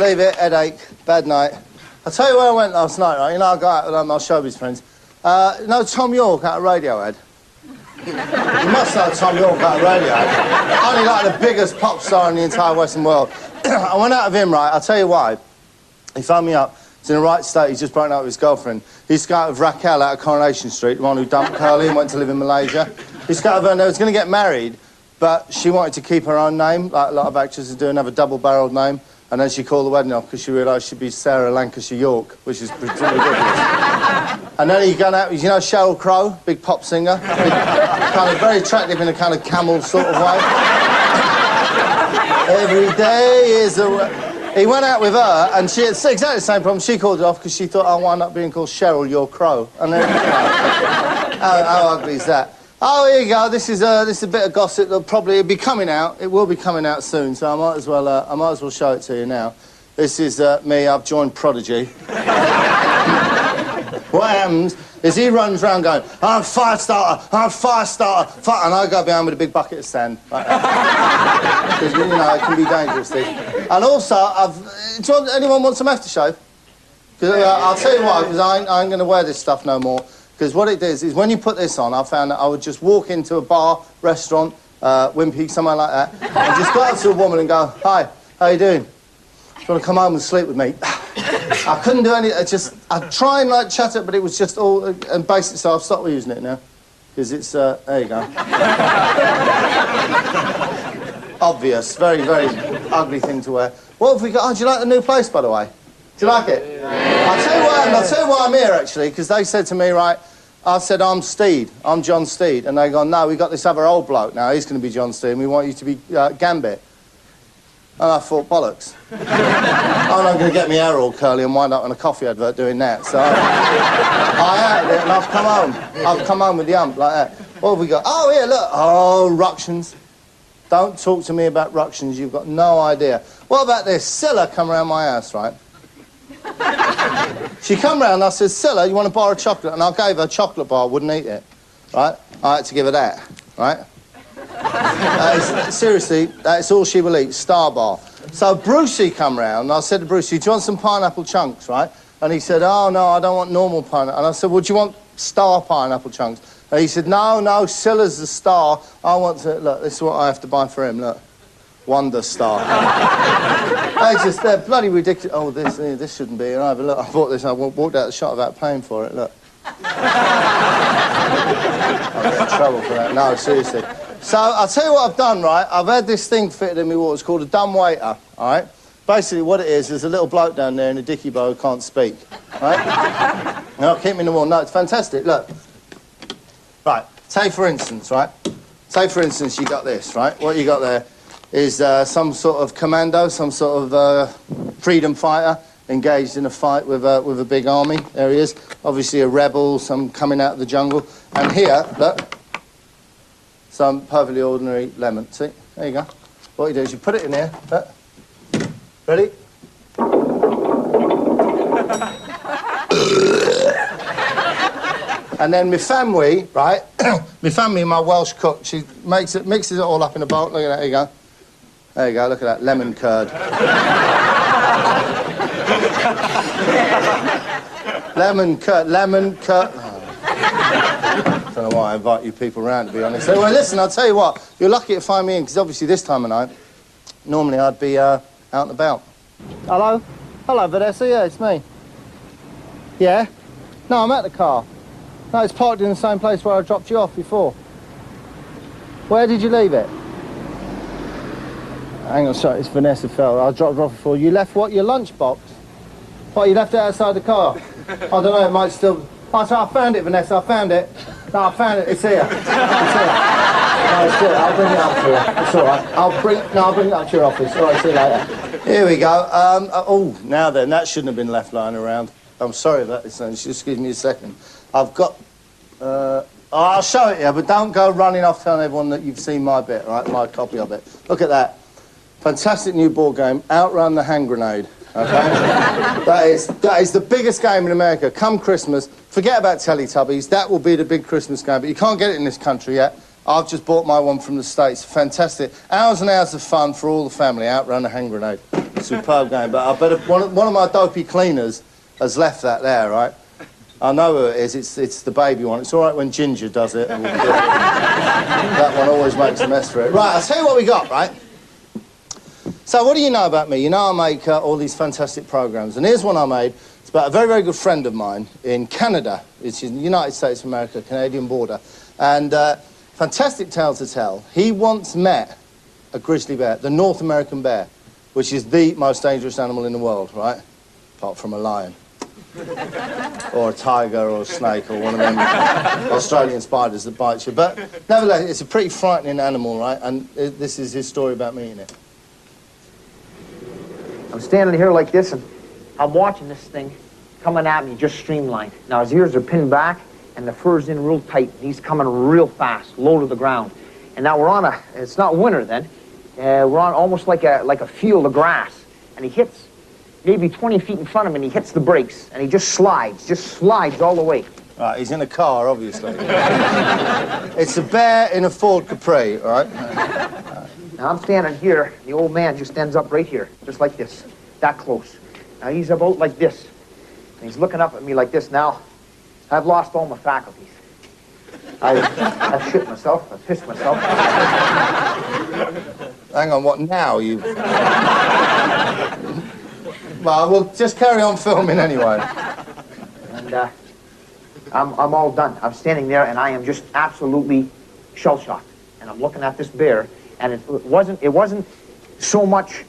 leave it, headache, bad night. I'll tell you where I went last night, right? You know, I go out with my showbiz friends. You know Tom York out of Radiohead? You must know Tom York out of Radiohead. Only like the biggest pop star in the entire Western world. I went out of him, right? I'll tell you why. He phoned me up. He's in the right state. He's just broken up with his girlfriend. He used to go out with Raquel out of Coronation Street, the one who dumped Curly and went to live in Malaysia. He used to go out with her and they was going to get married, but she wanted to keep her own name, like a lot of actresses do, and have a double-barreled name. And then she called the wedding off because she realised she'd be Sarah Lancashire York, which is pretty ridiculous. And then he gone out, you know Sheryl Crow, big pop singer? Kind of very attractive in a kind of camel sort of way. Every day is a... He went out with her, and she had exactly the same problem. She called it off because she thought, I'll wind up being called Cheryl, your crow. And then, how ugly is that? Oh, here you go. This is a bit of gossip that'll probably be coming out. It will be coming out soon, so I might as well show it to you now. This is me. I've joined Prodigy. What happens is he runs around going, I'm a fire starter, and I go behind with a big bucket of sand. Like that. Because, you know, it can be dangerous, this. And also, anyone want some aftershave? Because I'll tell you why, because I ain't going to wear this stuff no more. Because what it is when you put this on, I found that I would just walk into a bar, restaurant, Wimpy, somewhere like that, and just go up to a woman and go, hi, how you doing? Do you want to come home and sleep with me? I couldn't do any... I'd try and, like, chat it, but it was just all... And basically, so I've stopped using it now. Because it's... there you go. Obvious. Very, very ugly thing to wear. What have we got? Oh, do you like the new place, by the way? Do you like it? Yeah. I'll tell you why I'm here, actually, because they said to me, right... I said, I'm Steed. I'm John Steed. And they go, no, we got this other old bloke now. He's going to be John Steed, and we want you to be Gambit. And I thought, bollocks. I'm not going to get me hair all curly and wind up on a coffee advert doing that. So I added it and I've come home. I've come home with the ump like that. What have we got? Oh, here, look. Oh, ructions. Don't talk to me about ructions. You've got no idea. What about this? Scylla come round my house, right? She come round and I said, Scylla, you want to borrow chocolate? And I gave her a chocolate bar, wouldn't eat it. Right? I had to give her that. Right? Seriously, that's all she will eat, Star Bar. So Brucey come round, and I said to Brucey, do you want some pineapple chunks, right? And he said, oh, no, I don't want normal pineapple. And I said, well, do you want star pineapple chunks? And he said, no, Scylla's the star. I want to... Look, this is what I have to buy for him, look. Wonder Star. They're bloody ridiculous. Oh, this shouldn't be here either. Look, I bought this, I walked out the shop without paying for it, look. I'll get in trouble for that. No, seriously. So, I'll tell you what I've done, right? I've had this thing fitted in me wall. It's called a dumb waiter, all right? Basically, what it is, there's a little bloke down there in a dicky bow who can't speak, right? And I'll keep him in the wall. No, it's fantastic, look. Right, say for instance, right? Say for instance you got this, right? What you got there is some sort of commando, some sort of freedom fighter engaged in a fight with a big army. There he is. Obviously a rebel, some coming out of the jungle. And here, look, some perfectly ordinary lemon. See? There you go. What you do is you put it in here. Look. Ready? And then my family, right? My family, my Welsh cook, she mixes it all up in a bowl. Look at that. There you go. There you go. Look at that lemon curd. Lemon curd. Oh. I don't know why I invite you people around, to be honest. Well, listen, I'll tell you what. You're lucky to find me in, because obviously this time of night, normally I'd be out and about. Hello? Hello, Vanessa. Yeah, it's me. Yeah? No, I'm at the car. No, it's parked in the same place where I dropped you off before. Where did you leave it? Hang on, sorry, it's Vanessa Fell. I dropped her off before. You left what, your lunchbox? What, you left it outside the car? I don't know, it might still... Oh, so I found it, Vanessa, I found it. No, I found it, it's here. It's here. No, it's here, I'll bring it up to you. It's all right. I'll bring it up to your office. All right, see you later. Here we go. Oh, now then, that shouldn't have been left lying around. I'm sorry about this, just give me a second. I've got... I'll show it you, but don't go running off telling everyone that you've seen my bit, right? My copy of it. Look at that. Fantastic new board game, Outrun the Hand Grenade. Okay? That is the biggest game in America. Come Christmas, forget about Teletubbies. That will be the big Christmas game, but you can't get it in this country yet. I've just bought my one from the States. Fantastic. Hours and hours of fun for all the family. Outrun the Hand Grenade. Superb game, but I bet one of my dopey cleaners has left that there, right? I know who it is. It's the baby one. It's all right when Ginger does it. That one always makes a mess for it. Right, I'll tell you what we got, right? So what do you know about me? You know I make all these fantastic programmes, and here's one I made. It's about a very, very good friend of mine in Canada. It's in the United States of America, Canadian border. And fantastic tale to tell. He once met a grizzly bear, the North American bear, which is the most dangerous animal in the world, right? Apart from a lion. Or a tiger or a snake or one of them Australian spiders that bite you. But nevertheless, it's a pretty frightening animal, right? And this is his story about meeting it. I'm standing here like this, and I'm watching this thing coming at me just streamlined. Now, his ears are pinned back, and the fur's in real tight. He's coming real fast, low to the ground. And now we're on it's not winter then. We're on almost like a field of grass. And he hits maybe 20 feet in front of him, and he hits the brakes, and he just slides all the way. Right, he's in a car, obviously. It's a bear in a Ford Capri, all right? Now, I'm standing here, the old man just ends up right here, just like this, that close. Now, he's about like this, and he's looking up at me like this. Now, I've lost all my faculties. I've shit myself, I've pissed myself. Hang on, what now? Well, we'll just carry on filming anyway. And I'm all done. I'm standing there, and I am just absolutely shell-shocked. And I'm looking at this bear, and it wasn't so much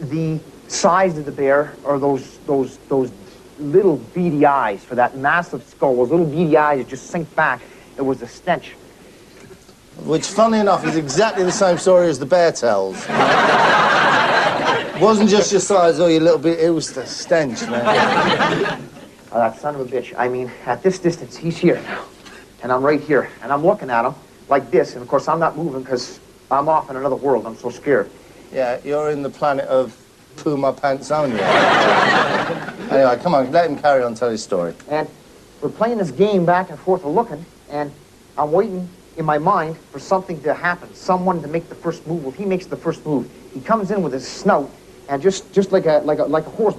the size of the bear or those little beady eyes for that massive skull. Those little beady eyes that just sink back. It was the stench. Which, funny enough, is exactly the same story as the bear tells. It wasn't just your size or your little bit, it was the stench, man. Oh, that son of a bitch. I mean, at this distance, he's here now. And I'm right here. And I'm looking at him like this. And, of course, I'm not moving because I'm off in another world. I'm so scared. Yeah, you're in the planet of Puma Pantsonia. Anyway, come on, let him carry on, tell his story. And we're playing this game back and forth, looking, and I'm waiting in my mind for something to happen, someone to make the first move. Well, he makes the first move. He comes in with his snout, and just like a horse.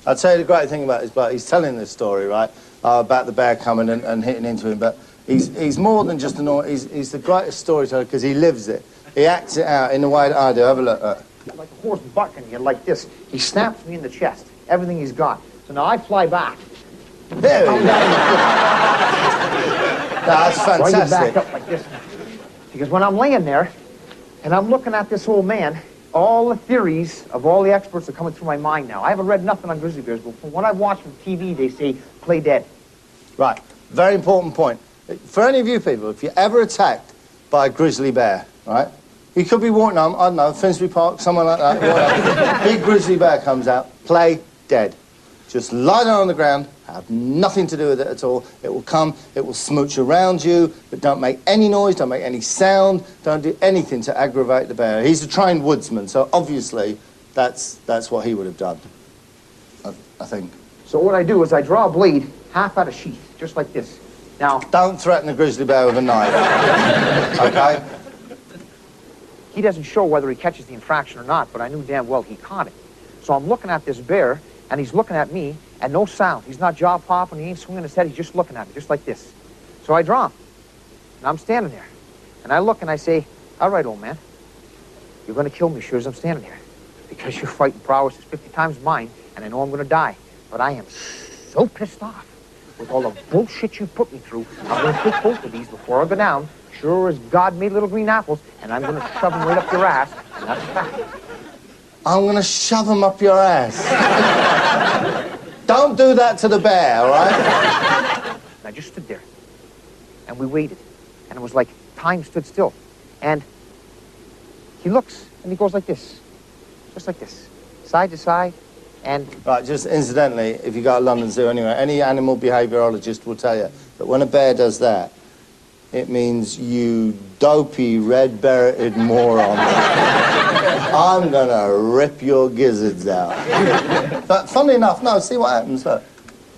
I'll tell you the great thing about his bloke. He's telling this story, right, about the bear coming and hitting into him, but he's more than just he's the greatest storyteller because he lives it. He acts it out in the way that I do. Have a look at it. Like a horse bucking you, like this. He snaps me in the chest, everything he's got. So now I fly back. There he is. That's fantastic. So I get back up like this. Because when I'm laying there, and I'm looking at this old man, all the theories of all the experts are coming through my mind now. I haven't read nothing on grizzly bears, but from what I've watched from TV, they say, play dead. Right. Very important point. For any of you people, if you're ever attacked by a grizzly bear, right, you could be walking home, I don't know, Finsbury Park, somewhere like that, whatever. Big grizzly bear comes out, play dead. Just lie down on the ground, have nothing to do with it at all. It will come, it will smooch around you, but don't make any noise, don't make any sound, don't do anything to aggravate the bear. He's a trained woodsman, so obviously that's what he would have done, I think. So what I do is I draw a blade half out of sheath, just like this. Now, don't threaten a grizzly bear with a knife, okay? He doesn't show whether he catches the infraction or not, but I knew damn well he caught it. So I'm looking at this bear, and he's looking at me, and no sound. He's not jaw popping, he ain't swinging his head, he's just looking at me, just like this. So I draw him, and I'm standing there. And I look and I say, all right, old man, you're going to kill me sure as I'm standing here, because your fighting prowess is 50 times mine, and I know I'm going to die. But I am so pissed off with all the bullshit you put me through. I'm going to take both of these before I go down, sure as God made little green apples, and I'm going to shove them right up your ass, and that's a fact. I'm going to shove them up your ass. Don't do that to the bear, all right? And I just stood there, and we waited, and it was like time stood still. And he looks, and he goes like this, just like this, side to side, and... Right, just incidentally, if you go to London Zoo anyway, any animal behaviourologist will tell you that when a bear does that, it means you dopey, red-bearded moron. I'm gonna rip your gizzards out. But funnily enough, no, see what happens, look.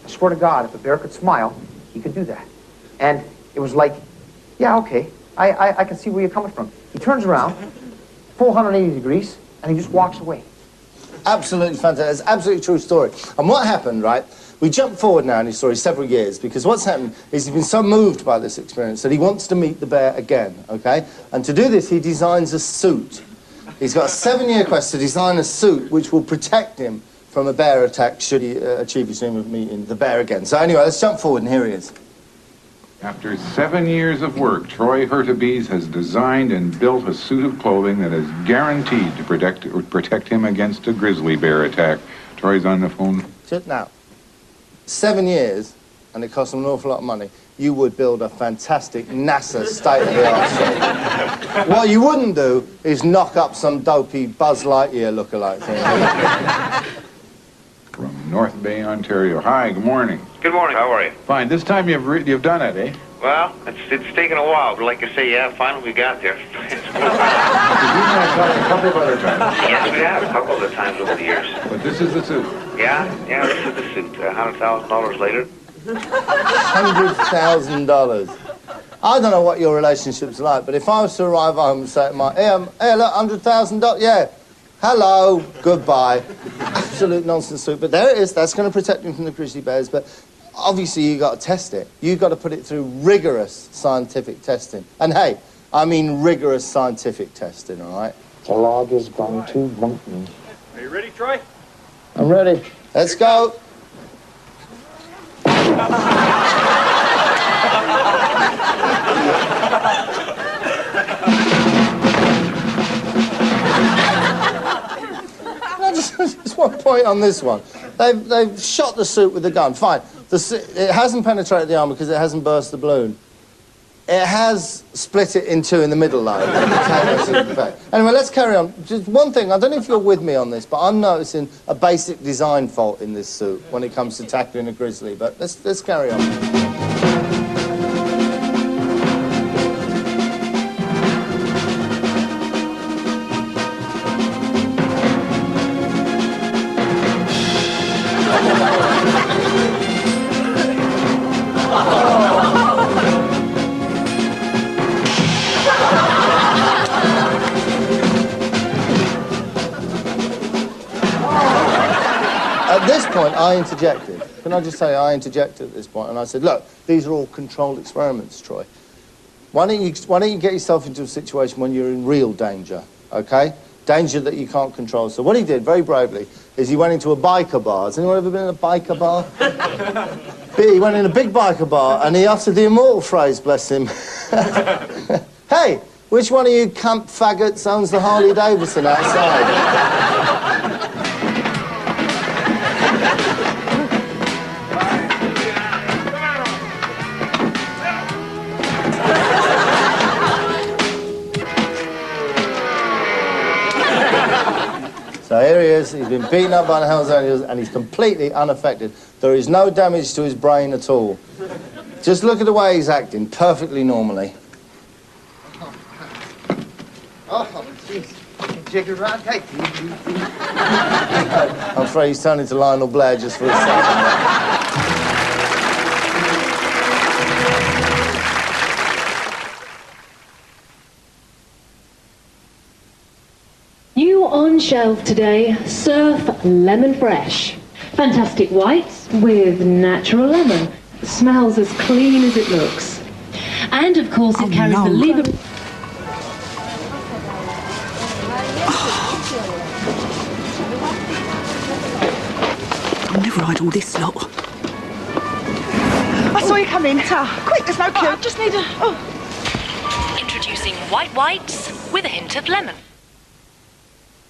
I swear to God, if a bear could smile, he could do that. And it was like, yeah, okay, I can see where you're coming from. He turns around, full 180 degrees, and he just walks away. absolutely fantastic. It's an absolutely true story. And what happened, right, we jump forward now in his story several years, because what's happened is he's been so moved by this experience that he wants to meet the bear again, OK? And to do this, he designs a suit. He's got a 7-year quest to design a suit which will protect him from a bear attack should he achieve his dream of meeting the bear again. So anyway, let's jump forward, and here he is. After 7 years of work, Troy Hurtubise has designed and built a suit of clothing that is guaranteed to protect him against a grizzly bear attack. Troy's on the phone. Now, 7 years, and it costs him an awful lot of money, you would build a fantastic NASA state-of-the-art suit. What you wouldn't do is knock up some dopey Buzz Lightyear lookalike thing. From North Bay, Ontario. Hi, good morning. Good morning. How are you? Fine. This time you've done it, eh? Well, it's taken a while, but like I say, yeah, finally we got there. You've a couple of other times. Yes, we have a couple of times over the years. But this is the suit. Yeah, this is the suit. $100,000 later. $100,000. I don't know what your relationship's like, but if I was to arrive home and say to my, hey, look, $100,000, yeah. Hello, goodbye. Absolute nonsense suit. But there it is. That's going to protect him from the grizzly bears. But obviously, you've got to test it. You've got to put it through rigorous scientific testing. And hey, I mean rigorous scientific testing, all right? The log is going to want me. Are you ready, Troy? I'm ready. Let's go. Just one point on this one. They've shot the suit with the gun. Fine. It hasn't penetrated the armor because it hasn't burst the balloon. It has split it in two in the middle, though. Anyway, let's carry on. Just one thing. I don't know if you're with me on this, but I'm noticing a basic design fault in this suit when it comes to tackling a grizzly. But let's carry on. At this point, I interjected. Can I just say I interjected at this point, and I said, look, these are all controlled experiments, Troy. Why don't you get yourself into a situation when you're in real danger, OK? Danger that you can't control. So what he did, very bravely, is he went into a biker bar. Has anyone ever been in a biker bar? He went in a big biker bar, and he uttered the immortal phrase, bless him. Hey, which one of you camp faggots owns the Harley Davidson outside? So here he is, he's been beaten up by the Hells Angels and he's completely unaffected. There is no damage to his brain at all. Just look at the way he's acting, perfectly normally. Oh, jeez. Jigger around. Hey. I'm afraid he's turned into Lionel Blair just for a second. New on shelf today, Surf Lemon Fresh. Fantastic whites with natural lemon. Smells as clean as it looks. And of course it carries the lever... I'll never hide all this lot. I saw you come in. Quick, there's no queue. I just need a... Introducing white whites with a hint of lemon.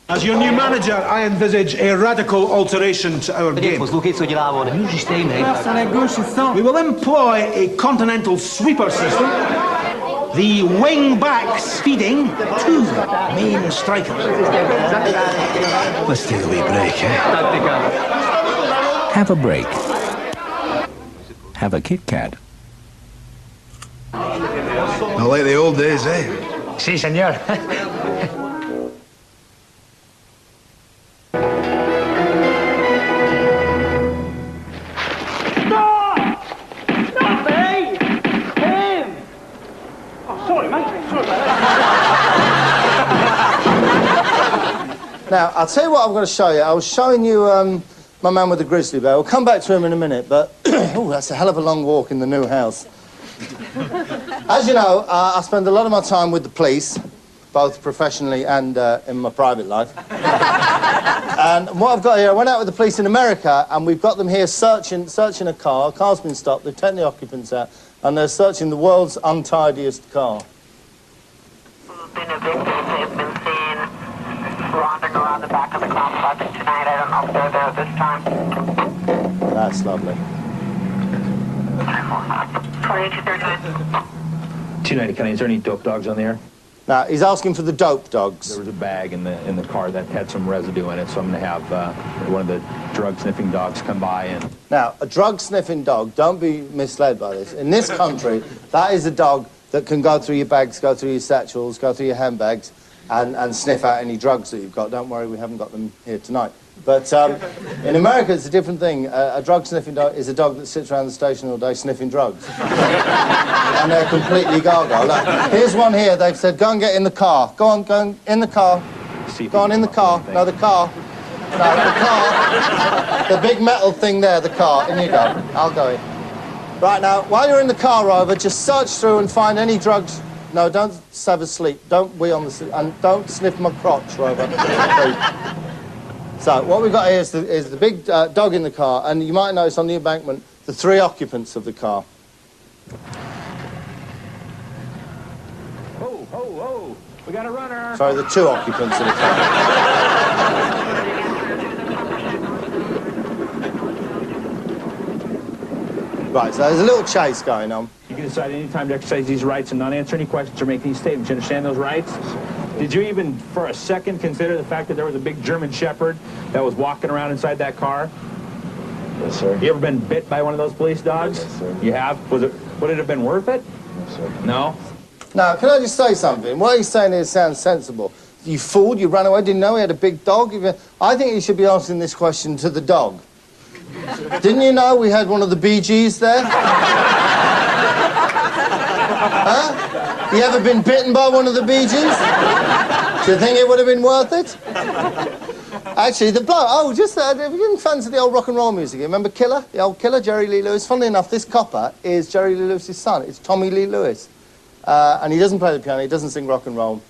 As your new manager, I envisage a radical alteration to our game. We will employ a continental sweeper system. The wing backs feeding two main strikers. Let's take a wee break, eh? Have a break. Have a Kit Kat. I like the old days, eh? Si, senor. Now, I'll tell you what I'm going to show you. I was showing you my man with the grizzly bear. We'll come back to him in a minute, but oh, that's a hell of a long walk in the new house. As you know, I spend a lot of my time with the police, both professionally and in my private life. And what I've got here, I went out with the police in America, and we've got them here searching a car. A car's been stopped, they've taken the occupants out, and they're searching the world's untidiest car. Wandering around the back of the complex tonight. I don't know if they're there this time. That's lovely. 2239. 290 County, is there any dope dogs on the air? Now, he's asking for the dope dogs. There was a bag in the car that had some residue in it, so I'm going to have one of the drug-sniffing dogs come by and... Now, a drug-sniffing dog, don't be misled by this. In this country, that is a dog that can go through your bags, go through your satchels, go through your handbags, and sniff out any drugs that you've got. Don't worry, we haven't got them here tonight. But in America, it's a different thing. A drug-sniffing dog is a dog that sits around the station all day sniffing drugs. And they're completely gaga. Look, here's one here. They've said, go and get in the car. Go on in the car. Go on in the car. No, the car. No, the car. The big metal thing there, the car. In you go. I'll go in. Right, now, while you're in the car, Rover, just search through and find any drugs. No, don't have a sleep. Don't wee on the seat. And don't sniff my crotch, Rover. So, what we've got here is the big dog in the car, and you might notice on the embankment the 3 occupants of the car. Oh, we got a runner. Sorry, the 2 occupants of the car. Right, so there's a little chase going on. You can decide any time to exercise these rights and not answer any questions or make any statements. You understand those rights? Did you even, for a second, consider the fact that there was a big German Shepherd that was walking around inside that car? Yes, sir. You ever been bit by one of those police dogs? Yes, sir. You have? Would it have been worth it? No, sir. No? Now, can I just say something? What he's saying here sounds sensible. You fooled, you ran away, didn't know he had a big dog? I think you should be asking this question to the dog. Didn't you know we had one of the Bee Gees there? Huh? You ever been bitten by one of the Bee Gees? Do you think it would have been worth it? Actually, the bloke... if you didn't fancy the old rock and roll music, you remember Killer? The old Killer, Jerry Lee Lewis? Funnily enough, this copper is Jerry Lee Lewis's son. It's Tommy Lee Lewis. And he doesn't play the piano, he doesn't sing rock and roll,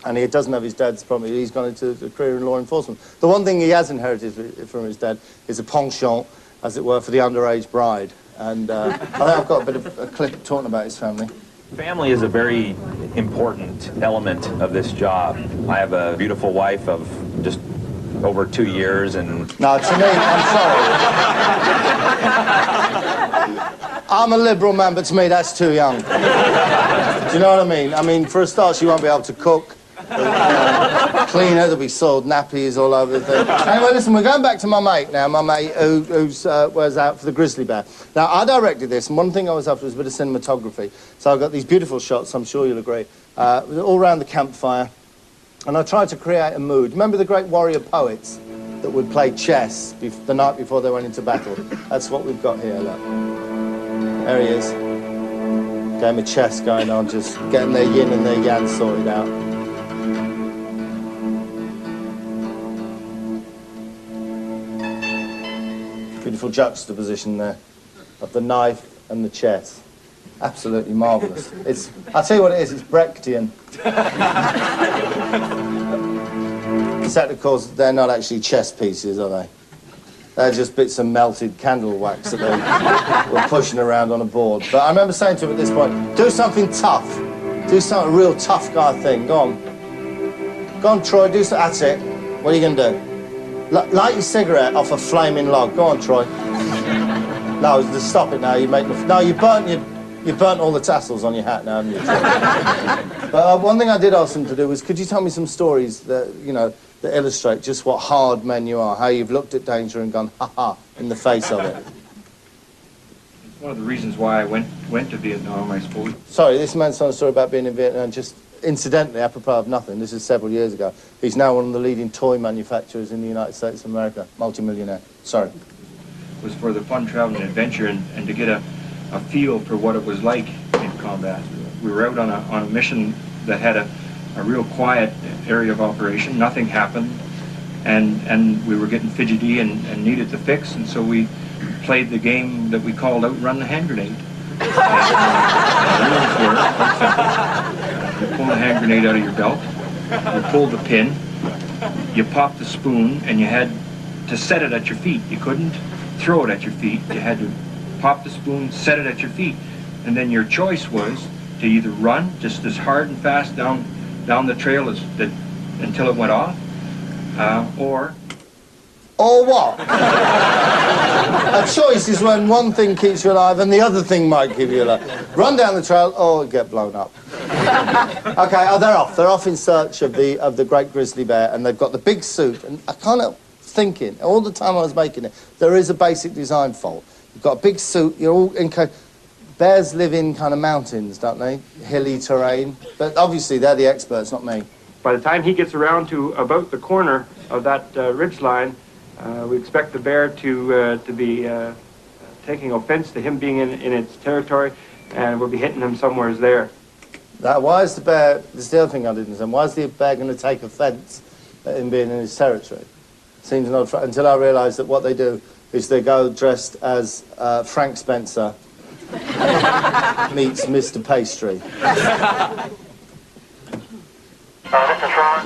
and he doesn't have his dad's problem. He's gone into a career in law enforcement. The one thing he has inherited from his dad is a penchant, as it were, for the underage bride. And I think I've got a bit of a clip talking about his family. Family is a very important element of this job. I have a beautiful wife of just over 2 years and... No, to me, I'm sorry. I'm a liberal man, but to me, that's too young. Do you know what I mean? I mean, for a start, she won't be able to cook. Clean her, there'll be soiled nappies all over the thing. Anyway, listen, we're going back to my mate now, my mate who was out for the grizzly bear. Now, I directed this, and one thing I was after was a bit of cinematography. So I've got these beautiful shots, I'm sure you'll agree, all around the campfire. And I tried to create a mood. Remember the great warrior poets that would play chess the night before they went into battle? That's what we've got here, look. There he is. Game of chess going on, just getting their yin and their yang sorted out. Beautiful juxtaposition there of the knife and the chess. Absolutely marvellous. I'll tell you what it is, it's Brechtian. Except, of course, they're not actually chess pieces, are they? They're just bits of melted candle wax that they were pushing around on a board. But I remember saying to him at this point, do something tough. Do something, a real tough guy thing. Go on. Go on, Troy, do something. That's it. What are you going to do? Light your cigarette off a flaming log. Go on, Troy. No, just stop it now. You make no, you burnt all the tassels on your hat now, haven't you? But one thing I did ask him to do was, could you tell me some stories that, you know, that illustrate just what hard men you are, how you've looked at danger and gone, ha-ha, in the face of it? It's one of the reasons why I went to Vietnam, I suppose. Sorry, this man's telling a story about being in Vietnam, just incidentally, apropos of nothing, this is several years ago. He's now one of the leading toy manufacturers in the United States of America, multi-millionaire. Sorry. It was for the fun, travel, and adventure, and to get a feel for what it was like in combat. We were out on a mission that had a real quiet area of operation. Nothing happened. and we were getting fidgety and needed the fix, and so we played the game that we called Outrun the Hand Grenade. The rules were quite simple. You pull the hand grenade out of your belt, you pull the pin, you pop the spoon, and you had to set it at your feet. You couldn't throw it at your feet. You had to pop the spoon, set it at your feet, and then your choice was to either run just as hard and fast down the trail until it went off, or what? A choice is when one thing keeps you alive and the other thing might give you life. Run down the trail or get blown up. Okay, they're off. They're off in search of the great grizzly bear, and they've got the big suit. And I kind of thinking all the time I was making it, there is a basic design fault. You've got a big suit. You're all in. Bears live in kind of mountains, don't they? Hilly terrain. But obviously they're the experts, not me. by the time he gets around to about the corner of that ridge line, we expect the bear to be taking offense to him being in its territory, and we'll be hitting him somewhere there. Why is the bear, this is the other thing I didn't say, why is the bear going to take offence at him being in his territory? Seems an odd, until I realised that what they do is they go dressed as Frank Spencer meets Mr. Pastry. This is Ron.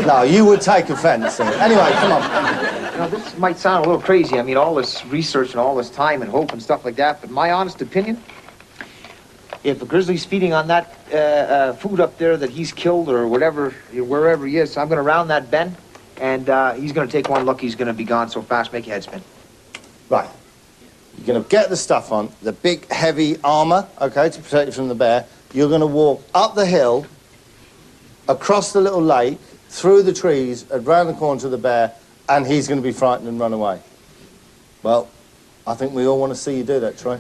No, you would take offence. Anyway, come on. Now, this might sound a little crazy. I mean, all this research and all this time and hope and stuff like that, but my honest opinion, if a grizzly's feeding on that food up there that he's killed or whatever, wherever he is, I'm going to round that bend, and he's going to take one look. He's going to be gone so fast, make your head spin. Right. You're going to get the stuff on, the big, heavy armour, OK, to protect you from the bear. You're going to walk up the hill, across the little lake, through the trees, and round the corner to the bear, and he's going to be frightened and run away. Well, I think we all want to see you do that, Troy.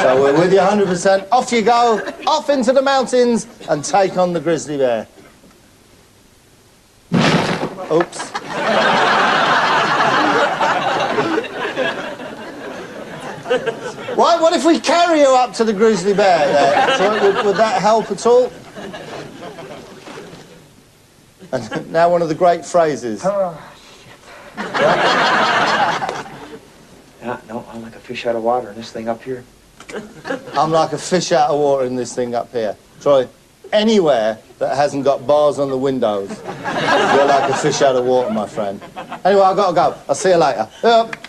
So we're with you 100%. Off you go, off into the mountains, and take on the grizzly bear. Oops. What if we carry you up to the grizzly bear there? Troy, would that help at all? And now one of the great phrases. Oh, shit. Yeah, no, I'm like a fish out of water in this thing up here. I'm like a fish out of water in this thing up here. Troy, anywhere that hasn't got bars on the windows, you're like a fish out of water, my friend. Anyway, I've got to go. I'll see you later. Yep.